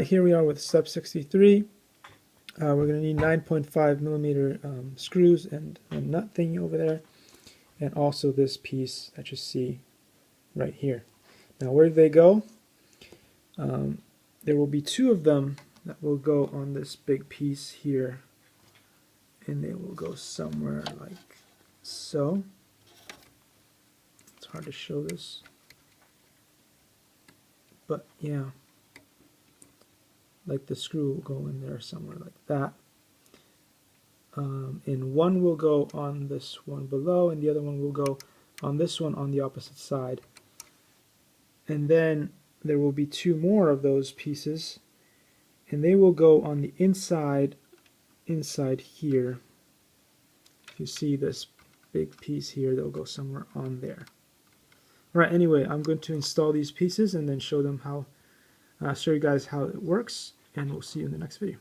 here we are with step 63. We're going to need 9.5 millimeter screws and a nut thingy over there, and also this piece that you see right here. Now where do they go? There will be two of them that will go on this big piece here, and they will go somewhere like so. It's hard to show this, but yeah, like the screw will go in there somewhere like that. And one will go on this one below, and the other one will go on this one on the opposite side. And then there will be two more of those pieces, and they will go on the inside here. If you see this big piece here, they'll go somewhere on there. Alright, anyway, I'm going to install these pieces and then show you guys how it works, and we'll see you in the next video.